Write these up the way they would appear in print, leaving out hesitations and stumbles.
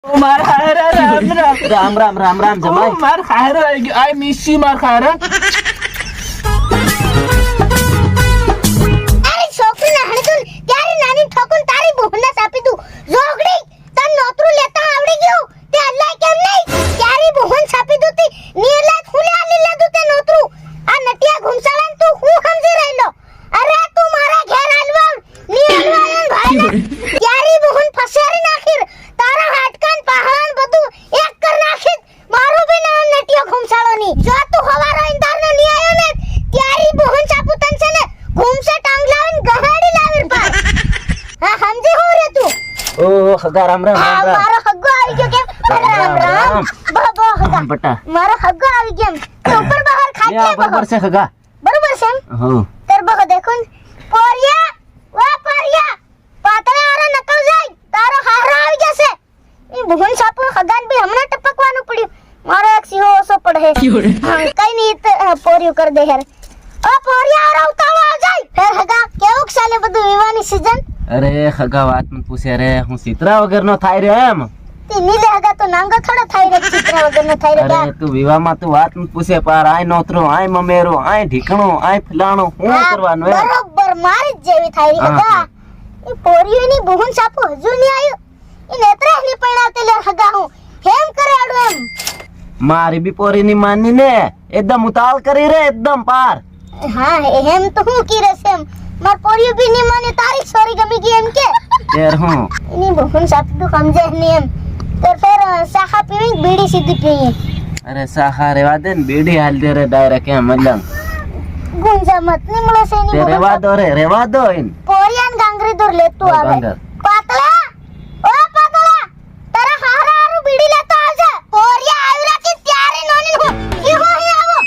मार खायरा राम राम राम राम राम राम जमाई मार खायरा आई मिस यू मार खायरा અરે છોકરીને હણતું ત્યારે નાની ઠોકું તારી બહુને સાપી દઉં જોગડી તન નોતરું લેતા આવડી ગયું તે અલ્લાહ કેમ નહીં ત્યારે બહુન સાપી દઉં તી નીલા ખુલે આલી લેદું તે નોતરું આ નટિયા ઘુમસાળાન તું હું સમજી રહેલો અરે તું મારા ઘેર આલવા ની આલવાન ભાઈ ત્યારે બહુન ફસારી નાખી તારા હાડકાન પહાણ બધું એક કર નાખી મારું બી નામ નટિયો ઘુમસાળો ની જો તું હવારો ઇંદાર નો ની આયો ને ત્યારે બહુન સાપુ તન છે ને ઘુમસે ટાંગલાન ગહાડી લાવેલ પર હા સમજી હું રે તું ओ हगा राम राम આ राम राम મારો હગ્ગો આવી ગયો કેમ રામ રામ બાબો હગ્ગા बटा મારો હગ્ગો આવી ગયો તો ઉપર બહાર ये ખાટલે बरोबर से हगा બરોબર છે हो તર બહો દેખું પોરિયા વા પોરિયા પાતળા આરા નકળ જાય તારો હારો આવી જશે એ ભગવાન સાપુ હગાન બી હમણાં ટપકવાનું પડ્યું મારો એક સીહો ઓસો પડે હા કઈ નહીં પોરિયું કર દે યાર ઓ પોરિયા આરા ઉતાવળો આ જાય ફેર હગા કેવું ચાલે બધું વિવાની સીઝન अरे हगा बात मत पूछे रे हूँ सीतरा वगैरह नो थाई रे एम તે નીલે હગા તો નાંગો થોડો થાય રે ચિત્ર વગર ન થાય રે अरे तू विवाह में तू बात मत पूछे पार आय नोतरो आय ममेरो आय ढीकणो आय फलाणो हूँ करवानो है બરોબર મારી જ જેવી થાય રી હગા એ પોરિયોની બહુન સાપુ હજુ નહીં આવ્યો એ નેત્રે ની પૈણાતે લે હગા હું હેમ કરે આડો એમ मारी भी पोरी नहीं माननी ने एकदम उताल करी रे एकदम पार હા હેમ તો હું કી રે સેમ માર પોરિયો બી ની મને તારી સોરી ગમી ગઈ એમ કે यार हूँ એની બહુન સાપુ તો સમજે નહીં એમ તો ફેર સાખા પીવી બીડી સીધી પીએ अरे साखा रेवा दे न बीड़ी हाल दे रे डायरेक्ट है मलंग ગુંજા મત ની મળે છે ते એની रेवा दो इन પોરિયાન ગાંગરી દોર લેતું ઓ આવે ગાંગર. પાતળા ઓ પાતળા તારા હારા હારું બીડી લેતો આવજે પોરિયા આવી રાખી ત્યારે નોની હું ઈ હું અહીં આવો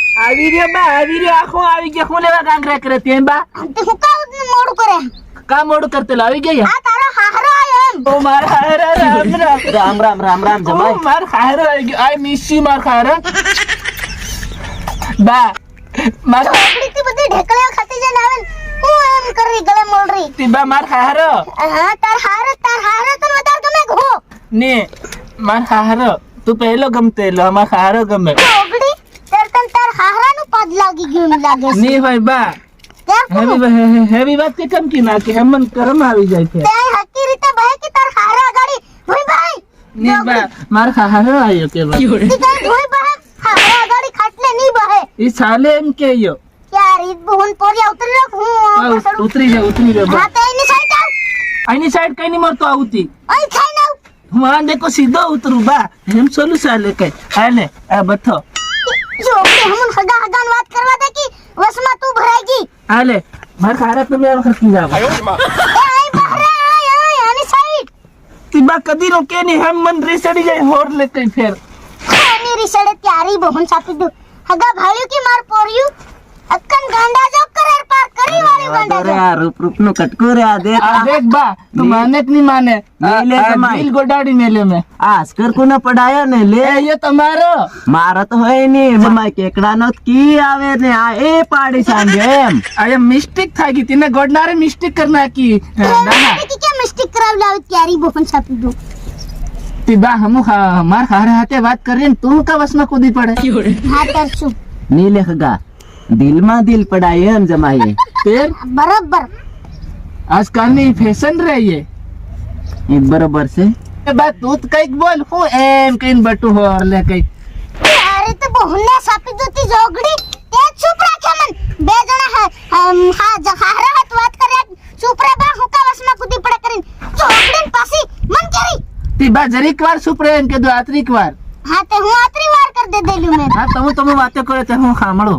આવી રે આખો આવી ગયા હું લેવા ગાંગરા કરે તે બા તે હું કાઉ મોડું કરે કા મોડ કરતે લાવી ગયા આ તારો હારો આયો એમ ओ मार खायरा राम राम राम राम राम राम जमाई मार खायरा आई मिस यू मार खायरा बा मार છોકરી થી બધી ઢેકળીઓ ખાતી જઈને આવે ને, હું એમ કરી ગળે મોલરી तिबा मार खायरा હા તાર હારો તને વધારે ગમે ઘો ने मार खायरा तू पहलो गमते लो मार खायरा गमे છોકરી તાર હારાનું પદ લાગી ગયું એમ લાગે છે नहीं भाई बा ત્યાં हेवी बात के कम की ना के हम मन करम આવી જાય છે તે હકી રીતે બહે કે તાર હારા ગાડી ભઈ ભાઈ नहीं बा मार खायरा आयो के बा તી કઈ ભઈ બહે હારા ગાડી ખાટલે ની બહે ई साले एम के यो યાર ઈ બહુન પોરિયા ઉતરી રાખ હું उतरी रे बा હા તો એની સાઈડ આવ आईनी साइड कहीं नहीं मरतो आउती ઓય ખાઈ નાવ वहां देखो सीधो उतरू बा हम सोलू साले के आले आ बथो જો કે હમન હગા હગાન વાત કરવા દે કે વસમાં તું ભરાઈ ગઈ आले मार खायरा तो मेरा खर्च जावा એ આઈ બહરે આય આની સાઈડ तिबा कदी रोके नहीं हम मन रेसड़ी जाए होर ले कहीं फेर કોની રીસડે ત્યારી બહુન સાપી દઉં હગા ભાળ્યું કે માર પોરિયું અક્કન ગાંડા જો કરાર પાર કરી વાળ્યું ગાંડા अरे જો यार रूप रूप नो कटको रे आ देख आ देख बा तू माने कि नहीं माने नहीं ले जमाई। दिल गोडाड़ी मेले में आस्कर को न पढ़ाया ने ले ए ये तुम्हारो मारा तो है नहीं जमाई केकड़ा नो की आवे ने आ ए पाड़ी सांगे एम आया मिस्टेक था कि तीने गोडनारे मिस्टेक करना की दाना કે કે મિસ્ટેક કરાવ લાવ ત્યારી બહુન સાપી દઉં तिबा हम मार खारे हाथे बात कर रहे तू का बस में कूदी पड़े હા તાર શું नी लेखगा दिल मा दिल पढ़ाई एम जमाई फिर બરોબર आजकल नहीं फैशन रही है ये बरोबर से ए बात तू तो कहीं बोल हूँ एम कहीं बटू हो और ले कहीं અરે તો બહુને સાપી દોતી જોગડી તે ચૂપ રાખે મન બે જણા હા હારા હાથ વાત કર્યા ચૂપ રે બા હું કા વસમાં કૂદી પડે કરીને જોગડીન પાસી મન કરી तिबा जरीक वार सुप्रेम के दो आतरिक वार હા તે હું આતરી વાર કર દે દેલું મેં हाँ तुम बातें करे तो हूँ खामड़ो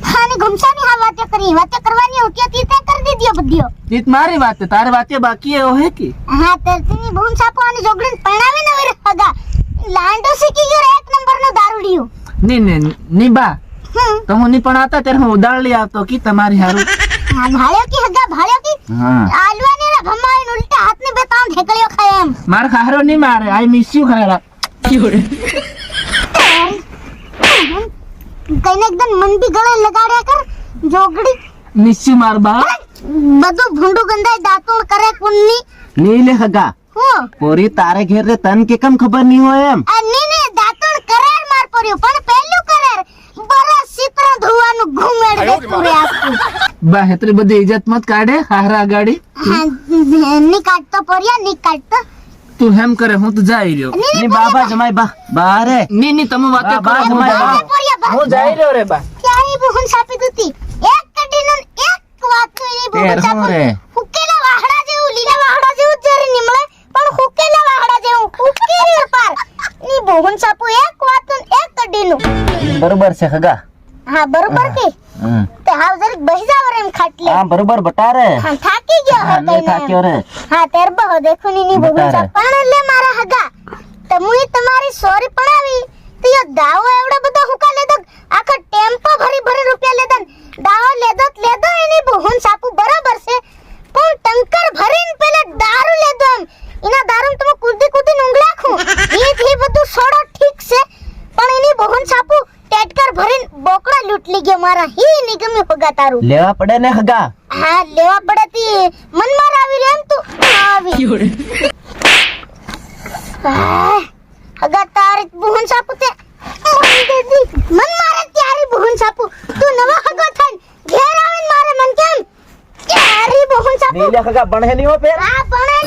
હાની ઘુમસાની હા વાતે કરી વાતે કરવાની હોતી હતી તે કરી દીધી બધીઓ ये तुम्हारी बात है तारी बातें बाकी है वो है की હા તેની બહુન સાપો અને જોગડીન પરણાવી ન રે હગા લાંડો શીખી ગયો રે એક નંબરનો દારૂડિયો नहीं बा तुम नहीं पढ़ाता तेरे में उदार लिया तो की तुम्हारी हारू હા ભાળ્યો કે હગા ભાળ્યો કે हाँ આલવાની રે ભમાઈને ઉલટા હાથને બે તાણ ઢેકળીઓ ખાય એમ मार खारो नहीं मारे आई मिस यू खारा કઈને એકદમ મન બી ગળે લગાડ્યા કર જોગડી मिस यू मार बा બધું ભૂંડું ગંધાય દાંતું કરે કુન્ની नी लेखगा હું પોરી તારે ઘેર રે તન કે કમ ખબર નહીં હોય એમ અને ને દાંતણ કરાર માર પડ્યું પણ પહેલું કરાર બરા ચિત્ર ધોવાનું ઘુમેડ દેતું રે આપું બા હેતરી બધી ઇજ્જત મત કાઢે હારા ગાડી ની કાઢતો પડ્યા ની કાઢતો તું હેમ કરે હું તો જઈ રહ્યો ની બાબા જમાઈ બા બારે ની ની તમે વાતે બા, કરો હું બા, જાઉં. બા. પડ્યા બા હું જઈ રહ્યો રે બા ક્યારે બહુન સાપી દુતી એક કડીનો એક વાત તો એની બહુન તેર હું રે? સાપી હુકેલા વાહડા જેવું લીલા વાહડા જેવું જ જરી નીમળે પણ હુકેલા વાહડા જેવું હુકેલી પર ની બહુન સાપુ એક વાત તો એક કડીનું બરોબર છે ખગા હા બરોબર કે હમ. તે હાવ જરીક બેસી જાવ રે એમ ખાટલે હા બરોબર બટારે હા થાકી ગયો હે નહીં થાક્યો રે હા તેર બહો દેખો ની બહુન બતારે. સાપ પણ લે મારા હગા તમુય તમારી સોરી પડાવી તો યો દાવો એવડો બધો હુકા લેદો આખા ટેમ્પો ભરી ભરી રૂપિયા લેદન દાવો લેદો એની બહુન સાપુ બરાબર છે પણ ટંકર ભરીને પેલા દારૂ લેદો એમ એના દારૂ તમે કૂદી કૂદી ઊંઘ નાખું એ બધું છોડો ઠીક છે પણ એની બહુન સાપુ ટેટકર ભરીને બોકડા લૂંટલી ગયો મારા હી નિગમી હોગા તારું લેવા પડે ને ખગા હા લેવા પડે તી મન માર આવી રે એમ તું આવી હગા તારી બહુન સાપુ તે મન મારે ત્યારે બહુન સાપુ તું નવા હગો થઈને ઘેર આવીને મારે મન કેમ ત્યારે બહુન સાપુ નીલે ખગા બણે નહીં હો પેર આ પણ